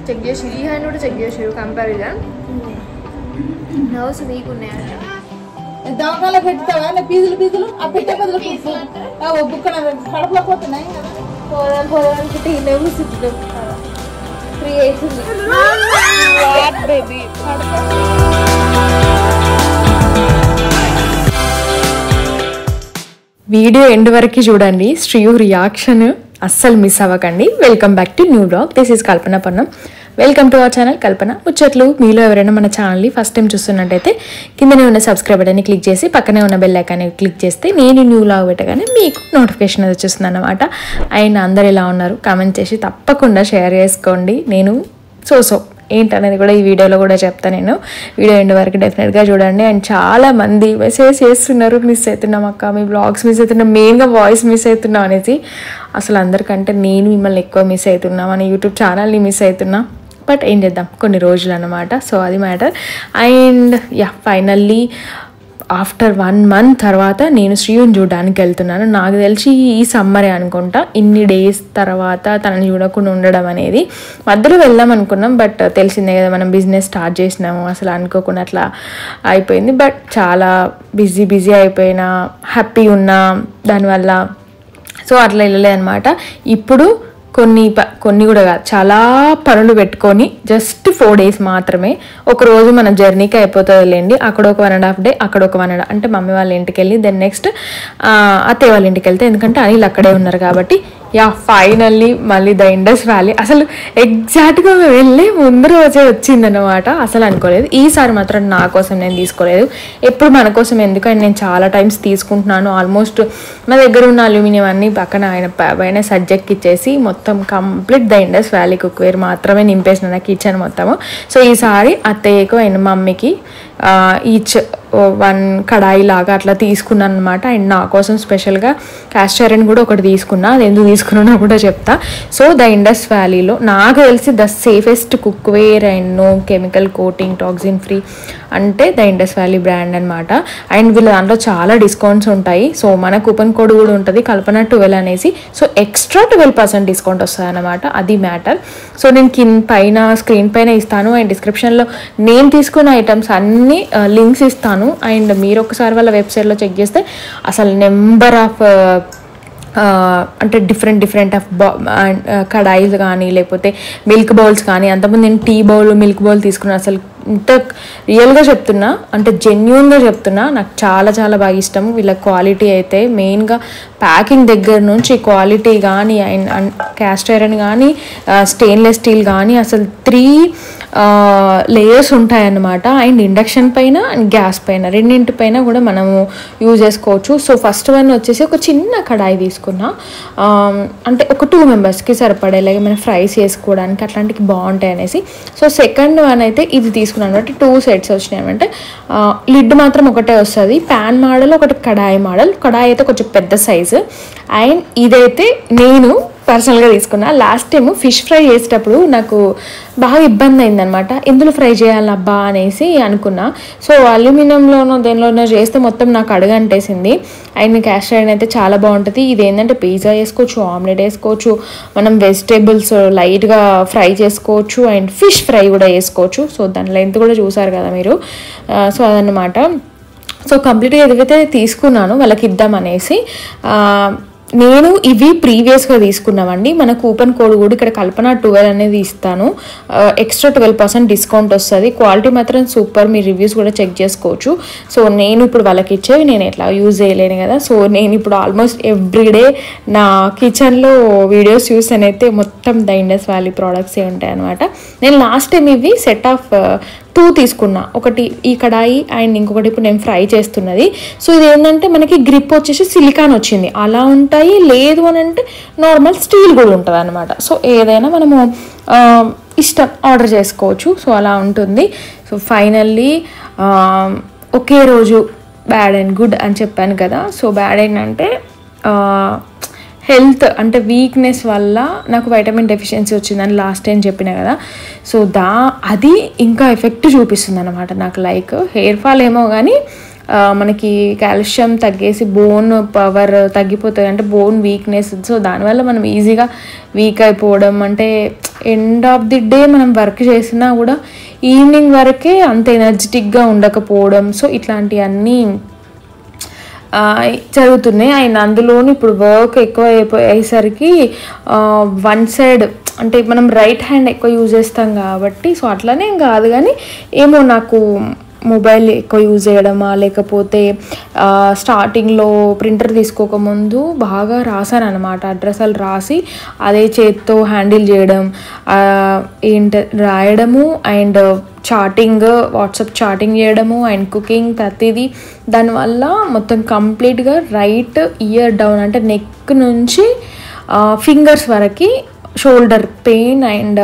Check చేసి ఈ hand కూడా చెక్ చేసారు కంపారిజన్ నర్వ్స్ వీక్ ఉన్నాయంట దవకాల పెడతావా పీజులు ఆ పెట్టే బదులు బుక్క కడుపులో పోతున్నాయి పోదానికి నర్వ్స్ ఫ్రీ అవుతుంది వీడియో ఎండ్ వరకు చూడండి. శ్రీయు రియాక్షన్ అస్సలు మిస్ అవ్వకండి. Welcome back to new blog. This is Kalpana Pannam. Welcome to our channel Kalpana ముచ్చట్లు. మీలో ఎవరైనా మన ఛానల్ని ఫస్ట్ టైం చూస్తున్నట్టయితే కిందనే ఉన్న సబ్స్క్రైబ్ బటన్ని క్లిక్ చేసి పక్కనే ఉన్న బెల్ ఐకాన్ని క్లిక్ చేస్తే నేను న్యూ బ్లాగ్ పెట్టగానే మీకు నోటిఫికేషన్ అది వచ్చేస్తుంది అన్నమాట. అండ్ అందరు ఎలా ఉన్నారు కామెంట్ చేసి తప్పకుండా షేర్ చేసుకోండి. నేను సో ఏంటనేది కూడా ఈ వీడియోలో కూడా చెప్తాను. నేను వీడియో ఎండ్ వరకు డెఫినెట్గా చూడండి. అండ్ చాలామంది మెసేజ్ చేస్తున్నారు, మిస్ అవుతున్నాం అక్క, మీ బ్లాగ్స్ మిస్ అవుతున్నాం, మెయిన్గా వాయిస్ మిస్ అవుతున్నాం అనేసి. అసలు అందరికంటే నేను మిమ్మల్ని ఎక్కువ మిస్ అవుతున్నా, మన యూట్యూబ్ ఛానల్ని మిస్ అవుతున్నా. బట్ ఏం చేద్దాం, కొన్ని రోజులు అన్నమాట. సో అది matter. And finally after 1 month తర్వాత నేను శ్రీయుని చూడడానికి వెళ్తున్నాను. నాకు తెలిసి ఈ సమ్మరే అనుకుంటా ఇన్ని డేస్ తర్వాత తనని చూడకుండా ఉండడం అనేది. మధ్యలో వెళ్దాం అనుకున్నాం, బట్ తెలిసిందే కదా మనం బిజినెస్ స్టార్ట్ చేసినాము, అసలు అనుకోకుండా అట్లా అయిపోయింది. బట్ చాలా బిజీ అయిపోయినా, హ్యాపీ ఉన్నా దానివల్ల. సో అట్లా వెళ్ళలేదు అనమాట. ఇప్పుడు కొన్ని కూడా కాదు, చాలా పనులు పెట్టుకొని జస్ట్ 4 days మాత్రమే. ఒకరోజు మన జర్నీకి అయిపోతుంది లేండి. అక్కడ ఒక 1.5 day, అక్కడ ఒక 1.5 అంటే మమ్మీ వాళ్ళ ఇంటికి వెళ్ళి దెన్ నెక్స్ట్ అత్తయ్య వాళ్ళ ఇంటికి వెళ్తే, ఎందుకంటే అనిల్ అక్కడే ఉన్నారు కాబట్టి. ఫైనల్లీ మళ్ళీ ద ఇండస్ వ్యాలీ అసలు ఎగ్జాక్ట్గా మేము వెళ్ళే ముందు రోజే వచ్చిందనమాట. అసలు అనుకోలేదు. ఈసారి మాత్రం నా కోసం నేను తీసుకోలేదు, ఎప్పుడు మన కోసం ఎందుకు అని నేను చాలా టైమ్స్ తీసుకుంటున్నాను. ఆల్మోస్ట్ నా దగ్గర ఉన్న అల్యూమినియం అన్ని పక్కన ఆయన సబ్జెక్ట్కి ఇచ్చేసి మొత్తం complete the Indus valley cookware మాత్రమే నింపేసిన నా కిచెన్ మొత్తము. సో ఈసారి అత్తయ్యకు అండ్ మమ్మీకి ఈచ్ 1 కడాయి లాగా అట్లా తీసుకున్నాను అనమాట. అండ్ నా కోసం స్పెషల్గా క్యాస్ట్ ఐరన్ కూడా ఒకటి తీసుకున్నా. అది ఎందుకు తీసుకున్నా కూడా చెప్తా. సో ద ఇండస్ వ్యాలీలో నాకు తెలిసి the safest cookware and no chemical coating, toxin free అంటే ద ఇండస్ వ్యాలీ బ్రాండ్ అనమాట. అండ్ వీళ్ళ దాంట్లో చాలా డిస్కౌంట్స్ ఉంటాయి. సో మన కూపన్ కోడ్ కూడా ఉంటుంది కల్పన 12 అనేసి. సో ఎక్స్ట్రా 12% డిస్కౌంట్ వస్తుంది అనమాట. అది మ్యాటర్. సో నేను పైన స్క్రీన్ పైన ఇస్తాను అండ్ డిస్క్రిప్షన్లో నేను తీసుకున్న ఐటమ్స్ అన్నీ లింక్స్ ఇస్తాను. అండ్ మీరు ఒకసారి వాళ్ళ వెబ్సైట్లో చెక్ చేస్తే అసలు నెంబర్ ఆఫ్ అంటే డిఫరెంట్ ఆఫ్ కడాయిస్ కానీ లేకపోతే మిల్క్ బౌల్స్ కానీ. అంతకుముందు నేను టీ బౌల్, మిల్క్ బౌల్ తీసుకున్నాను. అసలు ఇంత రియల్గా చెప్తున్నా, అంటే జెన్యూన్గా చెప్తున్నా, నాకు చాలా చాలా బాగా ఇష్టం వీళ్ళ క్వాలిటీ అయితే. మెయిన్గా ప్యాకింగ్ దగ్గర నుంచి క్వాలిటీ కానీ, అండ్ క్యాస్ట్ ఐరన్ కానీ, స్టెయిన్లెస్ స్టీల్ కానీ, అసలు 3 లేయర్స్ ఉంటాయన్నమాట. అండ్ ఇండక్షన్ పైన అండ్ గ్యాస్ పైన రెండింటిపైన కూడా మనము యూజ్ చేసుకోవచ్చు. సో ఫస్ట్ వన్ వచ్చేసి ఒక చిన్న కడాయి తీసుకున్నా, అంటే ఒక 2 members సరిపడేలాగా మనం ఫ్రైస్ చేసుకోవడానికి అట్లాంటివి బాగుంటాయి అనేసి. సో సెకండ్ వన్ అయితే ఇది తీసుకున్నాను అంటే 2 sets వచ్చినాయి అంటే. లిడ్ మాత్రం ఒకటే వస్తుంది, ప్యాన్ మోడల్, ఒకటి కడాయి మోడల్. కడాయి అయితే కొంచెం పెద్ద సైజు. అండ్ ఇదైతే నేను పర్సనల్గా తీసుకున్నా. లాస్ట్ టైం ఫిష్ ఫ్రై చేసేటప్పుడు నాకు బాగా ఇబ్బంది అయిందనమాట, ఎందులో ఫ్రై చేయాలి అబ్బా అనేసి అనుకున్నా. సో అల్యూమినియంలోనో దేనిలోనో చేస్తే మొత్తం నాకు అడుగంటేసింది. అండ్ క్యాస్ట్ ఐరన్ అయితే చాలా బాగుంటుంది. ఇది ఏంటంటే పిజ్జా వేసుకోవచ్చు, ఆమ్లెట్ వేసుకోవచ్చు, మనం వెజిటేబుల్స్ లైట్గా ఫ్రై చేసుకోవచ్చు, అండ్ ఫిష్ ఫ్రై కూడా వేసుకోవచ్చు. సో దాని లెంత్ కూడా చూసారు కదా మీరు. సో అదన్నమాట. సో కంప్లీట్గా ఏదైతే తీసుకున్నాను వాళ్ళకి ఇద్దామనేసి. నేను ఇవి ప్రీవియస్గా తీసుకున్నామండి. మన కూపన్ కోడ్ కూడా ఇక్కడ కల్పన 12 అనేది ఇస్తాను, ఎక్స్ట్రా 12% డిస్కౌంట్ వస్తుంది. క్వాలిటీ మాత్రం సూపర్, మీ రివ్యూస్ కూడా చెక్ చేసుకోవచ్చు. సో నేను ఇప్పుడు వాళ్ళకి ఇచ్చేవి నేను ఎట్లా యూజ్ చేయలేను కదా. సో నేను ఇప్పుడు ఆల్మోస్ట్ ఎవ్రీడే నా కిచెన్లో వీడియోస్ చూసానైతే మొత్తం ద ఇండస్ వ్యాలీ ప్రోడక్ట్సే ఉంటాయి అనమాట. నేను లాస్ట్ టైం ఇవి సెట్ ఆఫ్ 2 తీసుకున్నా, ఒకటి ఈ కడాయి అండ్ ఇంకొకటి ఇప్పుడు నేను ఫ్రై చేస్తున్నది. సో ఇది ఏంటంటే మనకి గ్రిప్ వచ్చేసి సిలికాన్ వచ్చింది, అలా ఉంటాయి. లేదు అని అంటే నార్మల్ స్టీల్ కూడా ఉంటుంది అనమాట. సో ఏదైనా మనము ఇష్టం ఆర్డర్ చేసుకోవచ్చు. సో అలా ఉంటుంది. సో ఫైనల్లీ ఒకే రోజు బ్యాడ్ అండ్ గుడ్ అని చెప్పాను కదా. సో బ్యాడ్ ఏంటంటే హెల్త్ అంటే వీక్నెస్ వల్ల నాకు వైటమిన్ డెఫిషియన్సీ వచ్చిందని లాస్ట్ టైం చెప్పిన కదా. సో అది ఇంకా ఎఫెక్ట్ చూపిస్తుంది అనమాట నాకు. లైక్ హెయిర్ ఫాల్ ఏమో కానీ మనకి కాల్షియం తగ్గేసి బోన్ పవర్ తగ్గిపోతుంది, అంటే బోన్ వీక్నెస్. సో దానివల్ల మనం ఈజీగా వీక్ అయిపోవడం, అంటే ఎండ్ ఆఫ్ ది డే మనం వర్క్ చేసినా కూడా ఈవినింగ్ వరకే అంత ఎనర్జెటిక్గా ఉండకపోవడం. సో ఇట్లాంటివన్నీ జరుగుతున్నాయి. అండ్ అందులోని ఇప్పుడు వర్క్ ఎక్కువ అయిపోయేసరికి వన్ సైడ్ అంటే మనం రైట్ హ్యాండ్ ఎక్కువ యూజ్ చేస్తాం కాబట్టి, సో అట్లనే కాదు కానీ ఏమో నాకు మొబైల్ ఎక్కువ యూజ్ చేయడమా, లేకపోతే స్టార్టింగ్లో ప్రింటర్ తీసుకోకముందు బాగా రాశాను అనమాట, అడ్రస్లు రాసి అదే చేత్తో హ్యాండిల్ చేయడం, రాయడము అండ్ చాటింగ్, వాట్సాప్ చాటింగ్ చేయడము అండ్ కుకింగ్ ప్రతిదీ. దానివల్ల మొత్తం కంప్లీట్గా రైట్ ఇయర్ డౌన్ అంటే నెక్ నుంచి ఫింగర్స్ వరకు షోల్డర్ పెయిన్ అండ్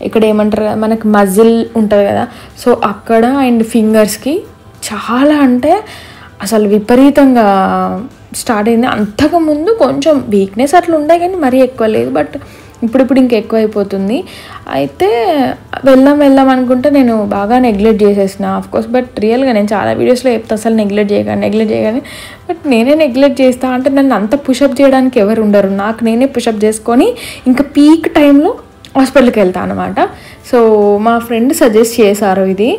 ఇక్కడ ఏమంటారు మనకు మజిల్ ఉంటుంది కదా, సో అక్కడ అండ్ ఫింగర్స్కి చాలా అంటే అసలు విపరీతంగా స్టార్ట్ అయింది. అంతకుముందు కొంచెం వీక్నెస్ అట్లా ఉండే కానీ మరీ ఎక్కువ లేదు, బట్ ఇప్పుడు ఇంకెక్కువ అయిపోతుంది. అయితే వెళ్దాం అనుకుంటే నేను బాగా నెగ్లెక్ట్ చేసేసిన ఆఫ్కోర్స్, బట్ రియల్గా నేను చాలా వీడియోస్లో చెప్తా అసలు నెగ్లెక్ట్ చేయగానే బట్ నేనే నెగ్లెక్ట్ చేస్తా. అంటే నన్ను అంత పుషప్ చేయడానికి ఎవరు ఉండరు, నాకు నేనే పుషప్ చేసుకొని ఇంకా పీక్ టైంలో హాస్పిటల్కి వెళ్తాను అనమాట. సో మా ఫ్రెండ్ సజెస్ట్ చేశారు ఇది,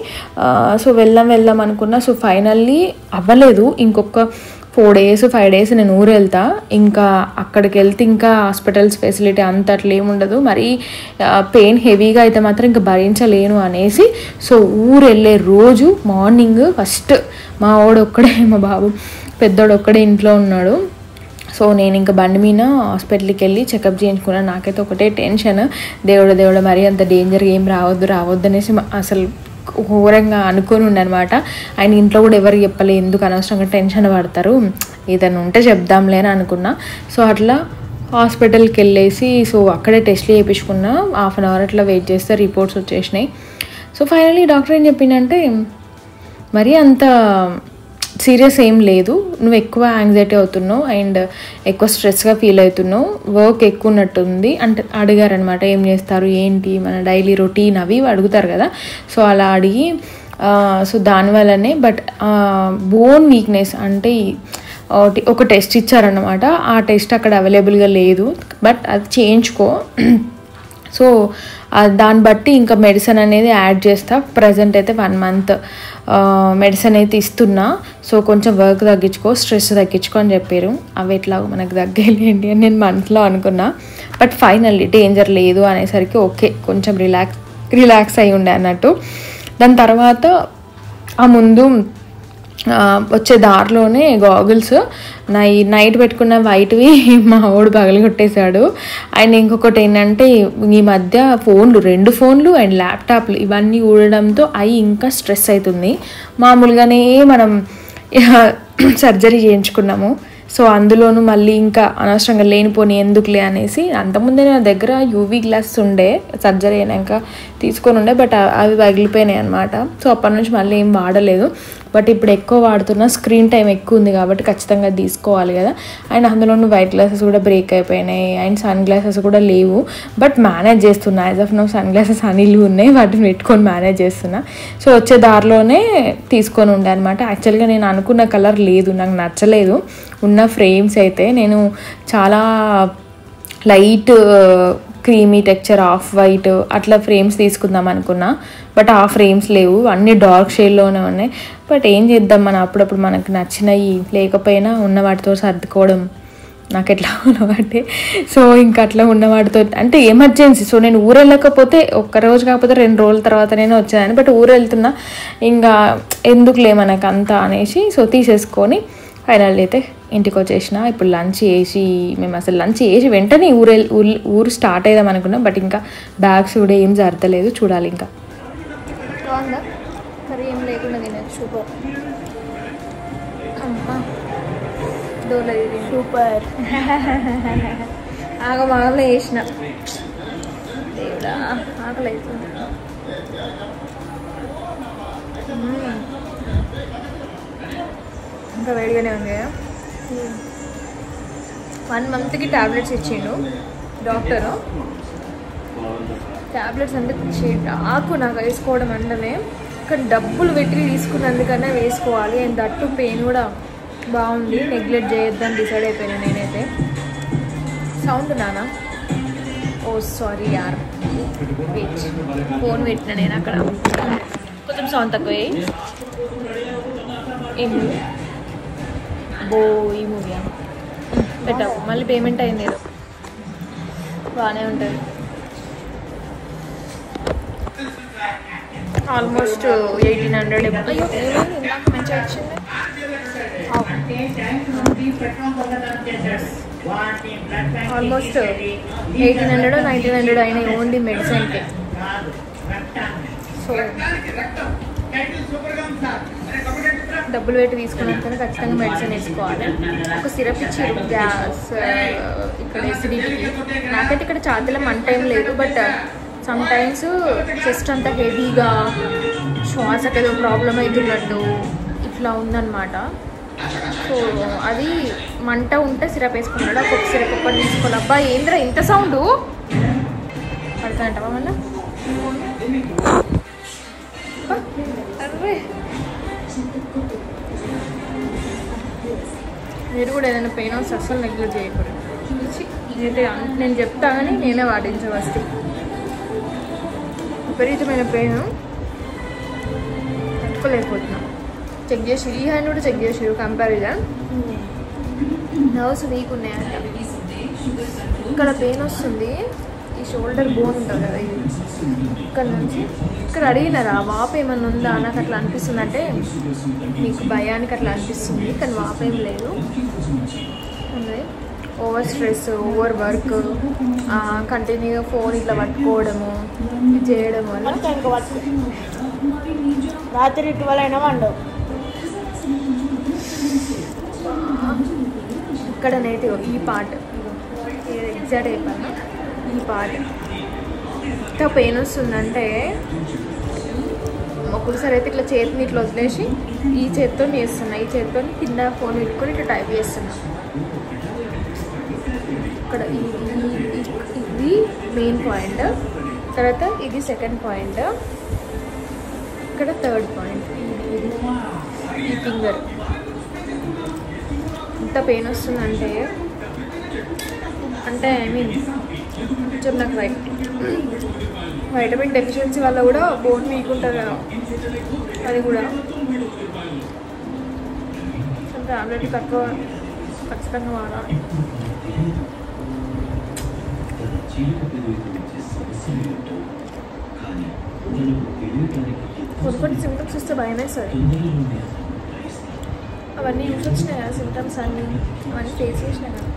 సో వెళ్దాం అనుకున్నా. సో ఫైనల్లీ అవ్వలేదు. ఇంకొక 4 days 5 days నేను ఊరు వెళ్తా. ఇంకా అక్కడికి వెళ్తే ఇంకా హాస్పిటల్స్ ఫెసిలిటీ అంత అట్లా ఏముండదు, మరి పెయిన్ హెవీగా అయితే మాత్రం ఇంకా భరించలేను అనేసి, సో ఊరు వెళ్ళే రోజు మార్నింగ్ ఫస్ట్ మా బాబు పెద్దోడు ఒక్కడే ఇంట్లో ఉన్నాడు. సో నేను ఇంకా బండి మీద హాస్పిటల్కి వెళ్ళి చెకప్ చేయించుకున్నాను. నాకైతే ఒకటే టెన్షన్, దేవుడు మరి అంత డేంజర్ ఏం రావద్దు అనేసి అసలు ఘోరంగా అనుకొని ఉండనమాట. ఆయన ఇంట్లో కూడా ఎవరికి చెప్పలే, ఎందుకు అనవసరంగా టెన్షన్ పడతారు, ఏదైనా ఉంటే చెప్దాంలే అని అనుకున్నా. సో అట్లా హాస్పిటల్కి వెళ్ళేసి సో అక్కడే టెస్ట్లు చేయించుకున్నా. 1/2 hour అట్లా వెయిట్ చేస్తే రిపోర్ట్స్ వచ్చేసినాయి. సో ఫైనల్లీ డాక్టర్ ఏం చెప్పిందంటే మరి అంత సీరియస్ ఏం లేదు, నువ్వు ఎక్కువ యాంగ్జైటీ అవుతున్నావు అండ్ ఎక్కువ స్ట్రెస్గా ఫీల్ అవుతున్నావు, వర్క్ ఎక్కువ ఉన్నట్టుంది అంటే అడిగారనమాట. ఏం చేస్తారు ఏంటి మన డైలీ రొటీన్ అవి అడుగుతారు కదా, సో అలా అడిగి సో దానివల్లనే బట్ బోన్ వీక్నెస్ అంటే ఒక టెస్ట్ ఇచ్చారనమాట. ఆ టెస్ట్ అక్కడ అవైలబుల్గా లేదు, బట్ అది చేయించుకో. సో దాన్ని బట్టి ఇంకా మెడిసిన్ అనేది యాడ్ చేస్తా. ప్రజెంట్ అయితే 1 month మెడిసిన్ అయితే ఇస్తున్నా. సో కొంచెం వర్క్ తగ్గించుకో, స్ట్రెస్ తగ్గించుకో అని చెప్పారు. అవి ఎట్లాగో మనకు తగ్గలేంటి అని నేను మనసులో అనుకున్నా, బట్ ఫైనల్లీ డేంజర్ లేదు అనేసరికి ఓకే, కొంచెం రిలాక్స్ అయి ఉండే అన్నట్టు. దాని తర్వాత ఆ ముందు వచ్చే దారిలోనే గాగుల్స్ నైట్ పెట్టుకున్న వైట్వి మా వాడు పగలు కొట్టేశాడు. అండ్ ఇంకొకటి ఏంటంటే ఈ మధ్య 2 ఫోన్లు అండ్ ల్యాప్టాప్లు ఇవన్నీ ఊడడంతో అవి ఇంకా స్ట్రెస్ అవుతుంది. మామూలుగానే మనం సర్జరీ చేయించుకున్నాము, సో అందులోనూ మళ్ళీ ఇంకా అనవసరంగా లేనిపోని ఎందుకులే అనేసి. అంతకుముందే నా దగ్గర యూవీ గ్లాస్ ఉండే, సర్జరీ అయినాక తీసుకొని ఉండే, బట్ అవి పగిలిపోయినాయి అనమాట. సో అప్పటి నుంచి మళ్ళీ ఏం వాడలేదు. బట్ ఇప్పుడు ఎక్కువ వాడుతున్నా, స్క్రీన్ టైం ఎక్కువ ఉంది కాబట్టి ఖచ్చితంగా తీసుకోవాలి కదా. అండ్ అందులోనూ వైట్ గ్లాసెస్ కూడా బ్రేక్ అయిపోయినాయి అండ్ సన్ గ్లాసెస్ కూడా లేవు, బట్ మేనేజ్ చేస్తున్నా. As of no sunglasses అనిలు ఉన్నాయి, వాటిని పెట్టుకొని మేనేజ్ చేస్తున్నా. సో వచ్చే దారిలోనే తీసుకొని ఉండే అనమాట. యాక్చువల్గా నేను అనుకున్న కలర్ లేదు, నాకు నచ్చలేదు. ఉన్న ఫ్రేమ్స్ అయితే నేను చాలా light creamy texture off white అట్లా ఫ్రేమ్స్ తీసుకుందాం అనుకున్నా, బట్ ఆ ఫ్రేమ్స్ లేవు, అన్నీ డార్క్ షేడ్లోనే ఉన్నాయి. బట్ ఏం చేద్దాం, అప్పుడప్పుడు మనకు నచ్చినవి లేకపోయినా ఉన్న వాటితో సర్దుకోవడం నాకు ఎట్లా ఉన్నవాటే. సో ఇంకా అట్లా ఉన్నవాటితో అంటే ఎమర్జెన్సీ. సో నేను ఊరు వెళ్ళకపోతే ఒక్కరోజు కాకపోతే 2 రోజుల తర్వాత నేను వచ్చేదాన్ని, బట్ ఊరు వెళ్తున్నా ఇంకా ఎందుకులే మనకు అంతా అనేసి సో తీసేసుకొని ఫైనల్ అయితే ఇంటికి వచ్చేసిన. ఇప్పుడు లంచ్ చేసి మేము అసలు లంచ్ చేసి వెంటనే ఊరు స్టార్ట్ అయ్యాం అనుకున్నాం, బట్ ఇంకా బ్యాగ్స్ కూడా ఏం జరగలేదు, చూడాలి ఇంకా. బాగుందా కర్రీ? ఏం లేకుండా తినచ్చు. సూపర్ అమ్మా డోలది సూపర్. ఆగమాగంలో వేసిన దేవుడా ఆకలి అవుతుంది. ఇంకా వేడిగానే ఉంది కదా. 1 monthకి టాబ్లెట్స్ ఇచ్చిండు డాక్టరు. టాబ్లెట్స్ అంటే నాకు వేసుకోవడం అంటేనే కానీ డబ్బులు పెట్టి తీసుకున్నందుకన్నా వేసుకోవాలి. అండ్ దట్టు పెయిన్ కూడా బాగుంది. నెగ్లెక్ట్ చేయొద్దని డిసైడ్ అయిపోయినా నేనైతే. సౌండ్ నానా, ఓ సారీ యార్, వెయిట్, ఫోన్ పెట్టినా నేను అక్కడ. కొంచెం సౌండ్ తక్కువ. ఏం మూవీ? బో ఈ మూవీయా? పెట్టావు మళ్ళీ పేమెంట్ అయింది ఏదో. బాగానే ఉంటుంది. ఆల్మోస్ట్ 1800. అయ్యో ఇందాక మంచిగా వచ్చింది. ఆల్మోస్ట్ 1800 1900 అయినాయి ఓన్లీ మెడిసిన్కి. సో డబ్బులు పెట్టి తీసుకున్నాకనే ఖచ్చితంగా మెడిసిన్ వేసుకోవాలి. ఒక సిరప్ ఇచ్చారు గ్యాస్, ఇక్కడ ఎసిడిటీకి. నాకైతే ఇక్కడ ఛాతీలో మంట ఏం లేదు, బట్ సమ్ టైమ్స్ చెస్ట్ అంతా హెవీగా, శ్వాసకి ఏదో ప్రాబ్లం అవుతున్నట్టు ఇట్లా ఉందన్నమాట. సో అది మంట ఉంటే సిరప్ వేసుకున్నాడు. ఒక్కొక్క సిరప్ ఒక్కటి తీసుకోవాలి. అబ్బా ఏంద్రా ఇంత సౌండ్ పడతానంటావా మళ్ళీ? అరే మీరు కూడా ఏదైనా పెయిన్ వస్తే అస్సలు నెగ్లెక్ట్ చేయకూడదు. నేను చెప్తా కానీ నేనే వాడించవస్తే. విపరీతమైన పెయిన్ తట్టుకోలేకపోతున్నాం. చెక్ చేసి ఈ హ్యాండ్ కూడా చెక్ చేసి కంపారిజన్ నర్వ్స్ వీక్ ఉన్నాయంట. ఇక్కడ పెయిన్ వస్తుంది. ఈ షోల్డర్ బోన్ ఉంటుంది కదా, ఇది ఇక్కడ నుంచి ఇక్కడ అడిగినారా వాపు ఏమన్నా ఉందా? నాకు అట్లా అనిపిస్తుంది. అంటే మీకు భయానికి అట్లా అనిపిస్తుంది, కానీ వాపు ఏం లేదు. ఉంది ఓవర్ స్ట్రెస్, ఓవర్ వర్క్, కంటిన్యూగా ఫోన్ ఇట్లా పట్టుకోవడము, ఇది చేయడం వల్ల రాత్రి 12 అయినా వండవు. ఇక్కడ నేటి ఈ పార్ట్ ఎగ్జాక్ట్ అయిపోయినా ఈ పార్ట్ ఎంత పెయిన్ వస్తుందంటే, ఒక్కొక్కసారి అయితే ఇట్లా చేతిని ఇట్లా వదిలేసి ఈ చేతితో చేస్తున్నా, ఈ చేతితో కింద ఫోన్ పెట్టుకొని ఇట్లా టైప్ చేస్తున్నా. ఇక్కడ ఇది మెయిన్ పాయింట్, తర్వాత ఇది సెకండ్ పాయింట్, ఇక్కడ థర్డ్ పాయింట్. ఈ ఫింగర్ ఎంత పెయిన్ వస్తుందంటే, అంటే ఐ మీన్ కొంచెం నాకు వైటమిన్ డెఫిషియన్సీ వల్ల కూడా బోన్ వీక్ ఉంటుంది కదా, అది కూడా టాబ్లెట్ తక్కువ ఖచ్చితంగా వాడాలి. కొన్ని సిమ్టమ్స్ వస్తే భయమే సార్. అవన్నీ యూస్ వచ్చినాయి కదా సిమ్టమ్స్ అన్నీ, అవన్నీ ఫేస్ చేసినాయి కదా,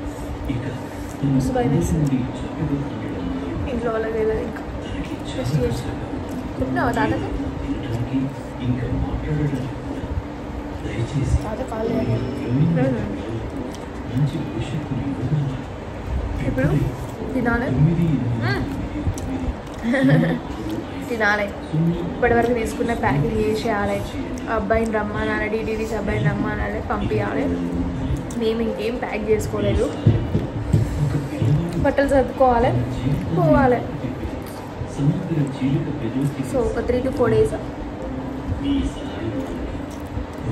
మస్తు భయం వేస్తుంది. ఇంట్లో వాళ్ళకి తెలియదు. ఇంకా టెస్ట్ చేసిన కుట్టినావా తాతకి? తాత కాల్ ఇప్పుడు తినాలి తినాలి. ఇప్పటివరకు తీసుకున్న ప్యాకింగ్ చేసేయాలి. అబ్బాయిని రమ్మనాలి, డీటీడీస్ అబ్బాయిని రమ్మనాలి, పంపించాలి. మేము ఇంకేం ప్యాక్ చేసుకోలేదు. బట్టలు సర్దుకోవాలి, పోవాలి. సో ఒక 3 to 4 days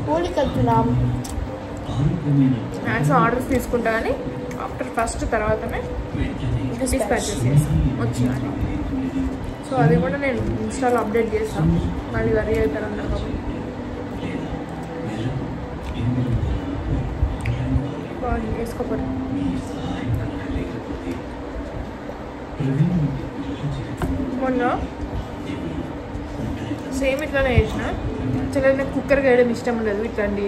హోలీకి వెళ్తున్నాం. మ్యాక్స్ ఆర్డర్స్ తీసుకుంటా కానీ ఆఫ్టర్ ఫస్ట్ తర్వాతనే డిస్పాచ్ చేస్తాను వచ్చినాను. సో అది కూడా నేను ఇన్స్టాలో అప్డేట్ చేస్తాను. మళ్ళీ వరీ అవుతారు అందరు కాబట్టి. వేసుకోపోరు. మొన్న సేమ్ ఇట్లానే వేసిన. యాక్చువల్గా నాకు కుక్కర్ వేయడం ఇష్టం ఉండదు. ఇట్లాంటి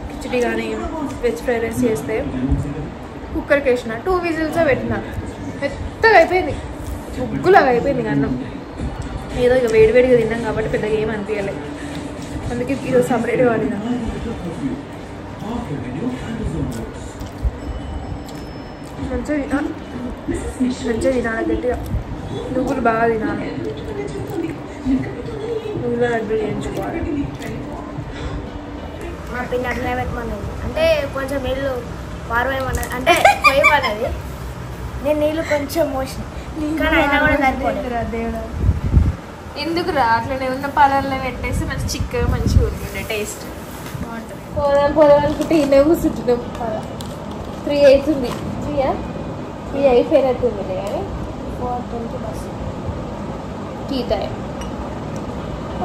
కిచిడి కానీ వెజ్ ఫ్రైడ్ రైస్ చేస్తే కుక్కర్కి వేసిన 2 విజిల్స్ పెట్టిన. మెత్తగా అయిపోయింది, ముగ్గులాగా అయిపోయింది అన్నం. ఏదో ఇక వేడివేడిగా తిన్నాం కాబట్టి పెద్దగా ఏం అనిపించలేదు. అందుకే ఈరోజు సపరేట్గా వాడినా. మంచిగా తినాలి, గట్టిగా నువ్వులు బాగా తినాలి. నువ్వుల లడ్డు చేయించుకోవాలి. మా పిండి అట్లా పెట్టమన్నది. అంటే కొంచెం నీళ్ళు పారవేయమన్నది, అంటే పోయమన్నది. నేను నీళ్ళు కొంచెం మోసిన, కానీ అయినా కూడా సరిపోలేదు. దేవుడా ఎందుకు రా అట్లనే ఉన్న పాలల్లో పెట్టేసి మంచి చిక్కగా మంచిగా ఉంటుండే టేస్ట్ బాగుంటుంది. పోదాం అనుకుంటే ఇన్నే కూర్చుంటున్నాం. 3 అవుతుంది. 3 అయిపోయినట్టుంది కానీ 4:20 బస్సు టీ టైం.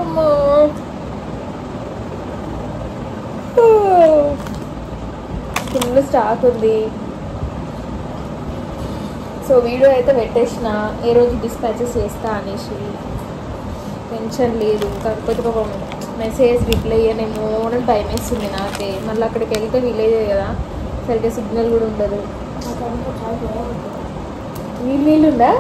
అమ్మో ఫుల్ స్టాక్ ఉంది. సో వీడియో అయితే పెట్టేసిన ఏ రోజు డిస్పాచెస్ చేస్తా అనేసి. టెన్షన్ లేదు, కాకపోతే పాపం మెసేజ్ రిప్లై అయ్యానేమో అని భయం వేస్తుంది నాకే. మళ్ళీ అక్కడికి వెళ్తే విలేజ్ కదా, సరిగ్గా సిగ్నల్ కూడా ఉండదు. నీళ్ళు ఉందా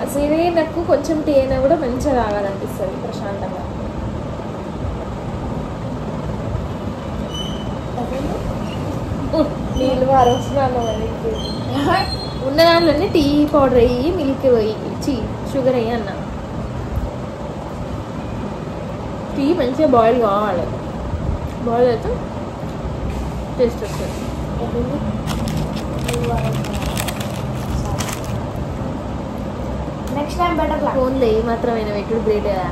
అసలు ఇదే నాకు కొంచెం టీ అయినా కూడా మంచిగా తాగాలనిపిస్తుంది ప్రశాంతంగా. నీళ్ళు వారవస్తున్నాను ఉన్న దాంట్లోనే టీ పౌడర్ అయ్యి మిల్క్ వేయి షుగర్ అయ్యి అన్న. టీ మంచిగా బాయిల్ కావాలి, బాయిల్ అయితే టేస్ట్ వస్తుంది. నెక్స్ట్ టైం బెటర్ ఫోన్లో ఏ మాత్రమైన పెట్టుడు గ్రేట్ కదా.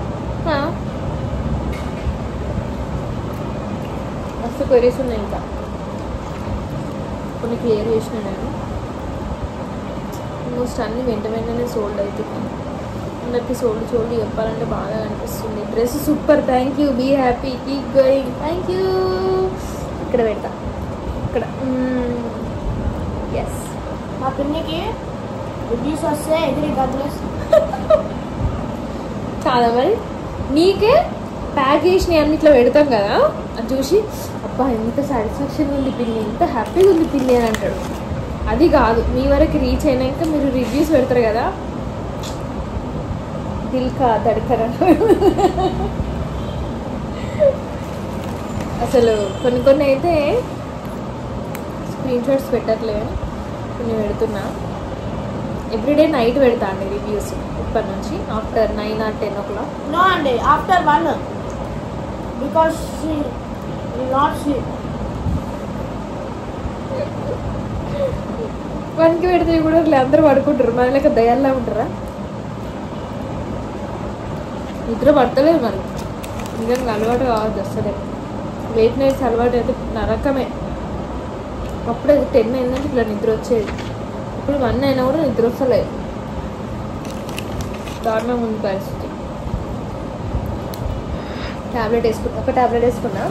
మస్తు క్వరీస్ ఉన్నాయి, ఇంకా కొన్ని క్లియర్ చేసిన నేను. ఆల్మోస్ట్ అన్ని వెంటనే సోల్డ్ అవుతుంది. అందరికి సోల్డ్ చెప్పాలంటే బాగా అనిపిస్తుంది. Dress super, thank you, be happy, keep going, thank you. ఇక్కడ పెడతా, ఇక్కడ ఎస్. మా పిన్నికి రివ్యూస్ వస్తే ఎదురు గదిలేస్తుంది. కాదా మరి నీకే ప్యాక్ చేసినవి అన్ని ఇట్లా పెడతాం కదా, అది చూసి అబ్బా ఎంత సాటిస్ఫాక్షన్ ఉంది పిన్ని, ఎంత హ్యాపీగా ఉంది పిన్ని అని అంటాడు. అది కాదు, మీ వరకు రీచ్ అయినాక మీరు రివ్యూస్ పెడతారు కదా, దిల్ కా దడకన. అసలు కొన్ని అయితే స్క్రీన్ షాట్స్ పెట్టట్లే, కొన్ని పెడుతున్నా. ఎవ్రీడే నైట్ పెడతా అండి రివ్యూస్ ఇప్పటి నుంచి. After 9 or 10 o'clock. నో అండి, ఆఫ్టర్ 1 బికాస్ నాట్ సీ 1కి పెడితే కూడా అందరూ పడుకుంటారు, మన లెక్క దయాల్లా ఉంటారా? నిద్ర పడతలేదు మరి, నిజంగా అలవాటు కావద్దు అసలే. లేట్ నైట్స్ అలవాటు అయితే నరకమే. అప్పుడే 10 అయిందంటే ఇట్లా నిద్ర వచ్చేది, ఇప్పుడు 1 అయినా కూడా నిద్ర వస్తలేదు. దారుణంగా ఉంది పరిస్థితి. ఒక ట్యాబ్లెట్ వేసుకున్నా.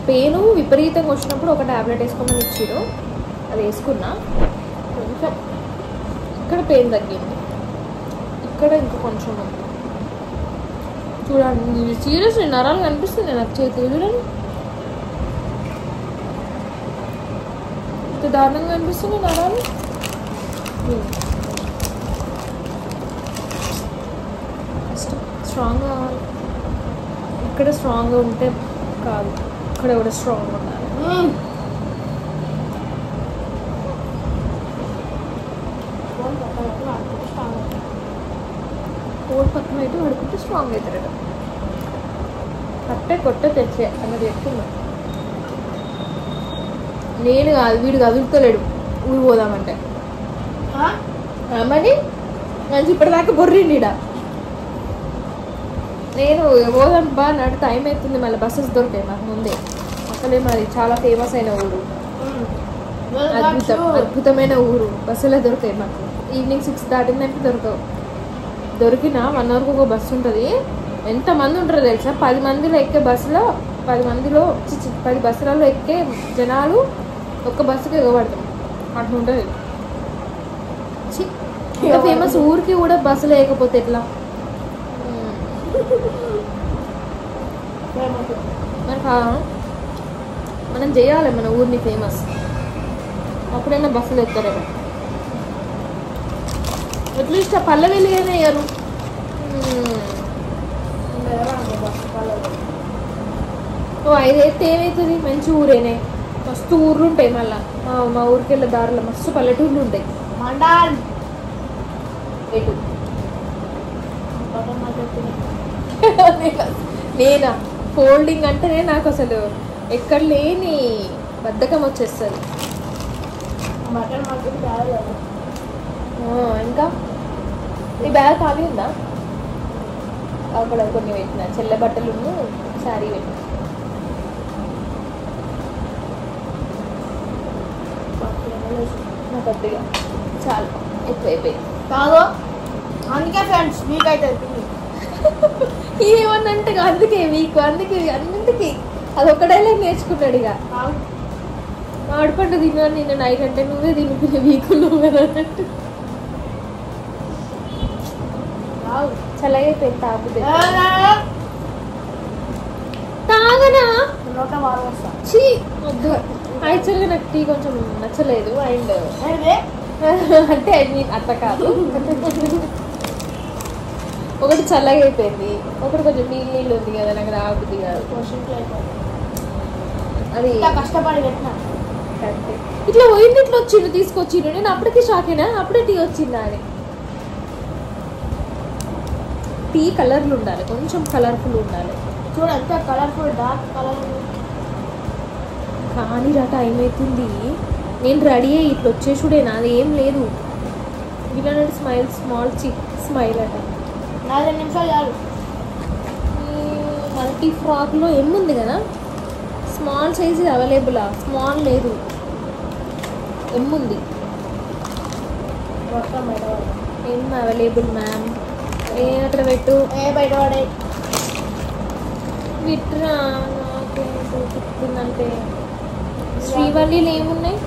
పెయిన్ విపరీతంగా వచ్చినప్పుడు ఒక ట్యాబ్లెట్ వేసుకోమని ఇచ్చారు, అది వేసుకున్నా. కొంచెం ఇక్కడ పెయిన్ తగ్గింది, ఇక్కడ ఇంకా కొంచెం ఉంది. చూడండి సీరియస్ నరాలు కనిపిస్తుంది నాకు చేతులు, చూడండి ఇంత దారుణంగా కనిపిస్తుంది నరాలు. స్ట్రాంగ్గా కావాలి, ఇక్కడ స్ట్రాంగ్గా ఉంటే కాదు, ఇక్కడ కూడా స్ట్రాంగ్గా ఉండాలి. ఫోన్ పక్కన అయితే పడుకుంటే స్ట్రాంగ్ అవుతారట. కట్టే కొట్టే తెచ్చే అన్నది చెప్తున్నా నేను. కాదు వీడు కదులుతలేడు ఊరు పోదామంటే. మరి మంచి ఇప్పటిదాకా బొర్రిండిడా. నేను పోదాం బా నాడు, టైం అవుతుంది, మళ్ళీ బస్సెస్ దొరికాయి నాకు ముందే. అసలే మరి చాలా ఫేమస్ అయిన ఊరు, అద్భుతమైన ఊరు. బస్సులే దొరికాయి మాకు. ఈవినింగ్ 6 దాటిందంటే దొరకవు. దొరికిన 1 hourకి ఒక బస్సు ఉంటుంది. ఎంతమంది ఉంటారో తెలుసా, 10 మందిలో ఎక్కే బస్సులో 10 బస్సులలో ఎక్కే జనాలు ఒక్క బస్సుకి ఎగబడతాం, అట్లా ఉంటుంది. ఇంకా ఫేమస్ ఊరికి కూడా బస్సు లేకపోతే ఎట్లా? మరి మనం చేయాలి మన ఊరిని ఫేమస్, అప్పుడైనా బస్సులు ఎత్తారేమో. అట్లీస్ట్ ఆ పల్లె వెళ్ళగానే అయ్యారు. ఓ 5 అయితే ఏమవుతుంది, మంచి ఊరేనే. మస్తు ఊర్లు ఉంటాయి. మళ్ళీ మా ఊరికి వెళ్ళే దారిలో మస్తు పల్లెటూర్లు ఉంటాయి. మండల్ ఎటు నేనా ఫోల్డింగ్ అంటేనే నాకు అసలు ఎక్కడ లేని బద్ధకం వచ్చేస్తుంది. మటన్ మాత్రం కాదు కదా. ఇంకా ఈ బ్యాగ్ ఖాళీ ఉందా? అక్కడ కొన్ని పెట్టిన చెల్ల బట్టలు శారీ పెట్టిన. నాకు కొద్దిగా చాలా ఎక్కువైపోయింది. కాదు అందుకే ఫ్రెండ్స్ వీక్ అవుతుంది. ఏమన్నంటే అందుకే వీక్, అందుకే అన్నింటికి అది ఒకటేలా నేర్చుకున్నాడు. ఇక ఆడపండు తిన్నాను నిన్న నైట్ అంటే నువ్వే తినుకునే వీక్ ఉన్నావు కదా అన్నట్టు. చల్లగైపోయింది తాగుతే. తాగనా యాక్చువల్గా నాకు టీ కొంచెం నచ్చలేదు. అండ్ అంటే అట్లా కాదు, ఒకటి చల్లగా అయిపోయింది, ఒకటి కొంచెం నీళ్ళు ఉంది కదా, నాకు రాబుద్ది కాదు. అది కష్టపడి పెట్టిన ఇట్లా పోయింది, ఇట్లా వచ్చిండు తీసుకొచ్చిండు. నేను అప్పటికి షాక్ అయినా, అప్పుడే టీ వచ్చిందా అని. టీ కలర్లు ఉండాలి, కొంచెం కలర్ఫుల్ ఉండాలి. చూడ ఎంత కలర్ఫుల్ డార్క్ కలర్. కానీ రా టైం అవుతుంది, నేను రెడీ అయ్యి ఇట్లా వచ్చేసుడే, నాది ఏం లేదు. ఇలా స్మైల్ స్మాల్ స్మైల్ అట. 4 నిమిషాలు చాలు. మల్టీ ఫ్రాక్లో ఏముంది కదా, స్మాల్ సైజ్ అవైలబులా? స్మాల్ లేదు, ఏముంది ఏం అవైలబుల్ మ్యామ్? ఏ అక్కడ పెట్టు, ఏ బయట పడే విట్రా. నాకు చెప్తుందంటే శ్రీవల్లిలో ఏమున్నాయి?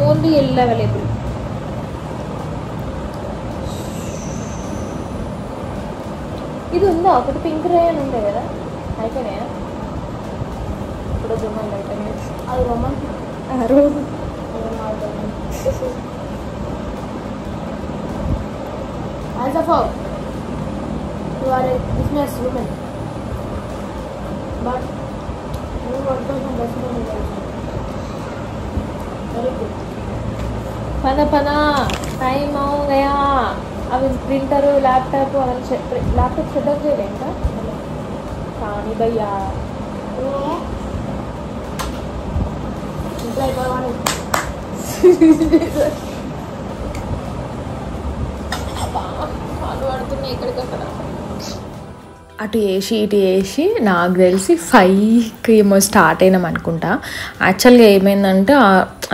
Only L available. ఇది ఉందా ఒకటి? పింక్ రేయన్ ఉండే కదా, అయిపోయినాయా? ఇప్పుడు జుమ్మలు అయిపోయినాయి. అది రొమాంటిక్. రోజు As of now, you are a business woman, but you work on investment also. Very good. పనా టైం అవు గయా. అవి ప్రింటరు ల్యాప్టాప్ అవన్నీ ల్యాప్టాప్ షెడ్యూల్ చేయలే ఇంకా కానీ భయ్యా. ఇంట్లో అయిపోవాలి. అటు వేసి ఇటు వేసి నాకు తెలిసి 5కి ఏమో స్టార్ట్ అయినాం అనుకుంటా. యాక్చువల్గా ఏమైందంటే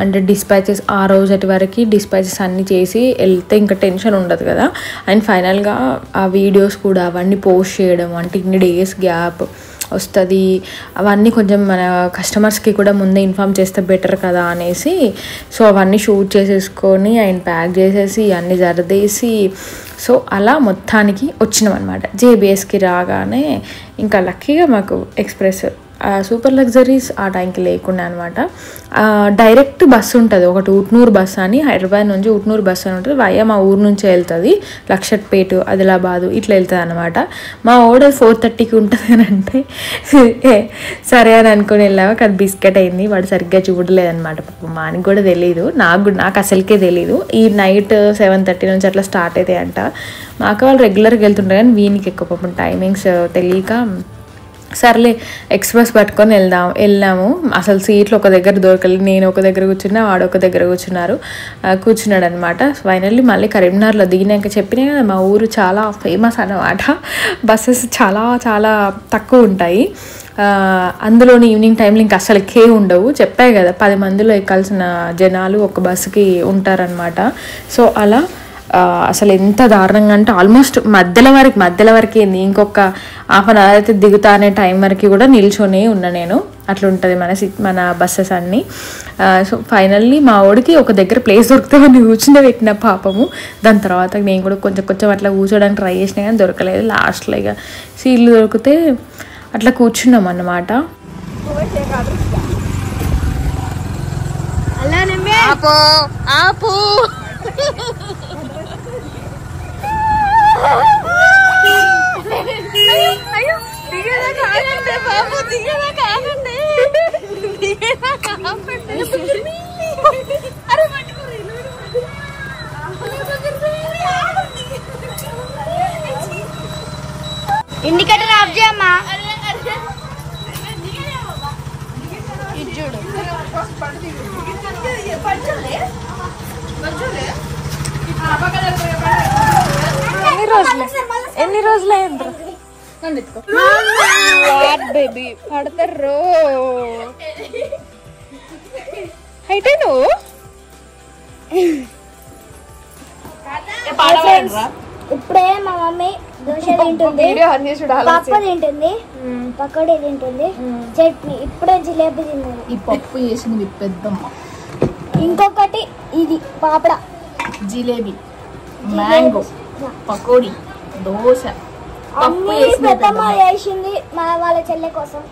అంటే డిస్పాచెస్ ఆ రోజటి వరకు డిస్పాచెస్ అన్నీ చేసి వెళ్తే ఇంకా టెన్షన్ ఉండదు కదా. అండ్ ఫైనల్గా ఆ వీడియోస్ కూడా అవన్నీ పోస్ట్ చేయడం, అంటే ఇన్ని డేస్ గ్యాప్ వస్తుంది, అవన్నీ కొంచెం మన కస్టమర్స్కి కూడా ముందే ఇన్ఫామ్ చేస్తే బెటర్ కదా అనేసి, సో అవన్నీ షూట్ చేసేసుకొని అండ్ ప్యాక్ చేసేసి అన్నీ జరదేసి, సో అలా మొత్తానికి వచ్చినాం అనమాట. జేబిఎస్కి రాగానే ఇంకా లక్కీగా మాకు ఎక్స్ప్రెస్ సూపర్ లగ్జరీస్ ఆ టైంకి లేకుండా అనమాట. డైరెక్ట్ బస్సు ఉంటుంది, ఒకటి ఉట్నూరు బస్సు అని, హైదరాబాద్ నుంచి ఉట్నూరు బస్సు అని ఉంటుంది. వయ్య మా ఊరు నుంచే వెళ్తుంది, లక్షట్పేట ఆదిలాబాదు ఇట్లా వెళ్తుంది అనమాట. మా ఓడర్ 4:30కి ఉంటుంది అని అంటే సరే అని అనుకుని వెళ్ళాక అది బిస్కెట్ అయింది. వాడు సరిగ్గా చూడలేదనమాట. మానికి కూడా తెలీదు, నాకు అసలుకే తెలీదు. ఈ నైట్ 7:30 నుంచి అట్లా స్టార్ట్ అవుతాయి అంట. మాకు వాళ్ళు రెగ్యులర్గా వెళ్తుంటారు కానీ వీనికి ఎక్కువ పాపం టైమింగ్స్ తెలియక సర్లే ఎక్స్ప్రెస్ పట్టుకొని వెళ్ళాము. అసలు సీట్లు ఒక దగ్గర దొరకలేదు. నేను ఒక దగ్గర కూర్చున్నా, వాడు ఒక దగ్గర కూర్చున్నాడు అనమాట. ఫైనల్లీ మళ్ళీ కరీంనగర్లో దిగినాక చెప్పినా కదా మా ఊరు చాలా ఫేమస్ అన్నమాట. బస్సెస్ చాలా చాలా తక్కువ ఉంటాయి. అందులోని ఈవినింగ్ టైంలో ఇంకా అసలు ఎక్కే ఉండవు. చెప్పాయి కదా 10 మందిలో ఎక్కాల్సిన జనాలు ఒక బస్సుకి ఉంటారనమాట. సో అలా అసలు ఎంత దారుణంగా అంటే ఆల్మోస్ట్ మధ్యలో వరకు ఏంది, ఇంకొక హాఫ్ అన్ అవర్ అయితే దిగుతా అనే టైం వరకు కూడా నిల్చొనే ఉన్నా నేను. అట్లా ఉంటుంది మన బస్సెస్ అన్నీ. సో ఫైనల్లీ మా వాడికి ఒక దగ్గర ప్లేస్ దొరికితే వాడిని కూర్చుని పెట్టిన పాపము. దాని తర్వాత నేను కూడా కొంచెం అట్లా కూర్చోడానికి ట్రై చేసినా కానీ దొరకలేదు. లాస్ట్లో ఇక సీట్లు దొరికితే అట్లా కూర్చున్నాం అన్నమాట. ఇండికేటర్ ఆఫ్ చేయమ్మా. ఎన్ని రోజులు అయింది బేబీ పడతారు అయితే నువ్వు ఇప్పుడే మా మమ్మీ దోశ తింటుంది, పప్పు తింటుంది, పకోడీ తింటుంది, చట్నీ. ఇప్పుడే జిలేబీ తిన్నది. ఈ పప్పు చేసింది పెద్దమ్మ. ఇంకొకటి ఇది పాపడ, జిలేబీ, మ్యాంగో, పకోడీ, దోశ, అన్ని పెద్దమ్మ చేసింది మా వాళ్ళ చెల్లె కోసం.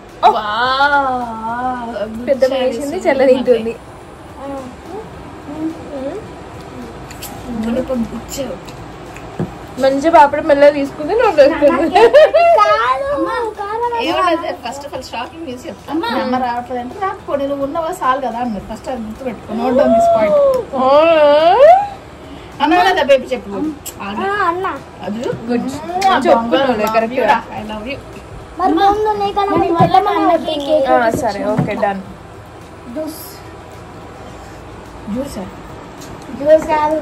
పెద్దమ్మ వేసింది చెల్ల తింటుంది. మంచి పాపడ మెల్లగా తీసుకుంది first of all shocking news చెప్తాను. అమ్మ రావట్లేదు అంటే రాకపోతే నువ్వు ఉన్నవా చాలు కదా అన్నారు. ఫస్ట్ అది గుర్తు పెట్టుకో. Note down this point. అన్నా కదా బేబీ చెప్పు. అన్న అది గుడ్ ఐ లవ్ యూ. మరి ముందు నీకన్నా సరే ఓకే డన్. జ్యూస్ జ్యూస్ కాదు,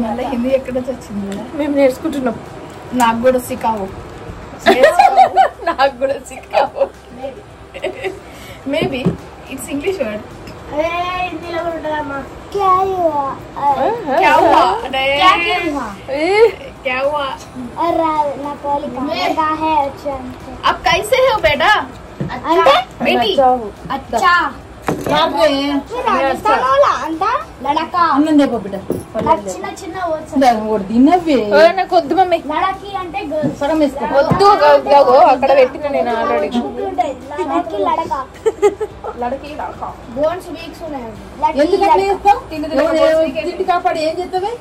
మళ్ళీ హిందీ ఎక్కడ వచ్చింది కదా. మేము నేర్చుకుంటున్నాం. నాకు కూడా సికావు. నాకు కూడా సిక్కావు. Maybe it's English word. హిందీలో కూడా ఉంటుందమ్మా. आप कैसे हो बेटा? అంటే बेटी అచ్చా అన్నం చెప్పు బిడ్డ. చిన్న చిన్న తిన్నవే నాకు వద్దు మమ్మీ. లడకి అంటే గర్ల్స్, సగం వేసుకో. వద్దు అక్కడ పెట్టిన నేను ఆల్రెడీ. లడకి లడక లడకి రాకా. బోన్స్ వీక్స్ ఉన్నాయి. ఎందుకు అట్లా చేస్తావు? తిండి కాపాడు ఏం చేస్తావే?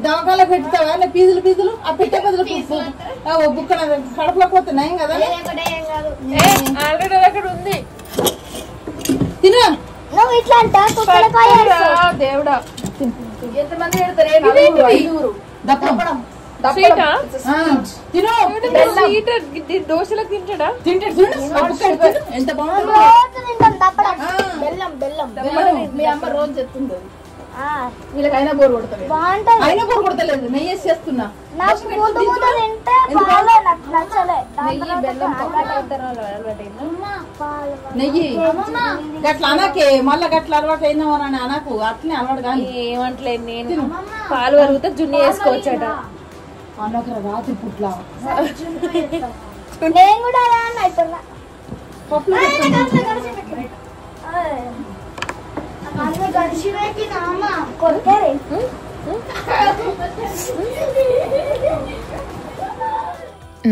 దవకాల పెడతావా? పీజులు ఆ పెట్టే బదులు బుక్క కడుపులో పోతున్నాయి కదా. ఆల్రెడీ అక్కడ ఉంది. తిను. నువ్వు ఇట్లా అంటే దేవుడా ఎంతమంది పెడతారు? దప్పడం. స్వీటా? తిను. దోశలకు తింటాడా? తింటాడు. ఎంత బాగుంది. బెల్లం బెల్లం మీ అమ్మ రోజు చెప్తుంది. వీళ్ళకి అయినా బోర్ కొడతలేదు. బాగుంటది. అయినా బోర్ కొడతలేదు. నెయ్యి వేసి చేస్తున్నా. నాకు ముందు ముందు తింటే పాలు నాకు నచ్చలే. నెయ్యి బెల్లం నెయ్యి గట్ల అనకే. మళ్ళా గట్ల అలవాటు అయినామని అనకు. అట్లనే అలవాటు కానీ ఏమంటలేదు. నేను పాలు వరుగుతా జున్ను వేసుకోవచ్చట. అనకరా రాత్రి పుట్ల నేను కూడా అలా అన్న అయిపోయినా కొట్టారు.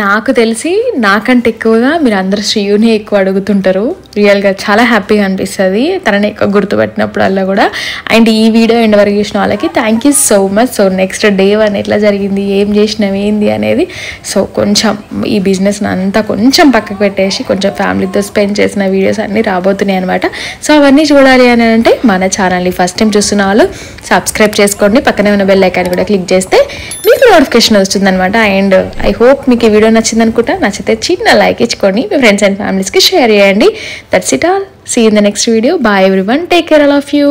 నాకు తెలిసి నాకంటే ఎక్కువగా మీరు అందరు శ్రీయుని ఎక్కువ అడుగుతుంటారు. రియల్గా చాలా హ్యాపీగా అనిపిస్తుంది తనని ఎక్కువ గుర్తుపట్టినప్పుడల్లా కూడా. అండ్ ఈ వీడియో ఎండ్ వరకు చూసిన వాళ్ళకి thank you so much. So next day one ఎట్లా జరిగింది, ఏం చేసినాం, ఏంది అనేది. సో కొంచెం ఈ బిజినెస్ అంతా కొంచెం పక్కకు పెట్టేసి కొంచెం ఫ్యామిలీతో స్పెండ్ చేసిన వీడియోస్ అన్నీ రాబోతున్నాయి అనమాట. సో అవన్నీ చూడాలి అని అంటే మన ఛానల్ని ఫస్ట్ టైం చూస్తున్న వాళ్ళు సబ్స్క్రైబ్ చేసుకోండి. పక్కనే ఉన్న బెల్ ఐకాన్ కూడా క్లిక్ చేస్తే మీకు నోటిఫికేషన్ వస్తుందన్నమాట. అండ్ ఐ హోప్ మీకు ఈ వీడియో నచ్చింది అనుకుంటా. నచ్చితే చిన్న లైక్ ఇచ్చుకొని మీ ఫ్రెండ్స్ అండ్ ఫ్యామిలీస్కి షేర్ చేయండి. That's it all. See in the next video. Bye everyone. Take care all of you.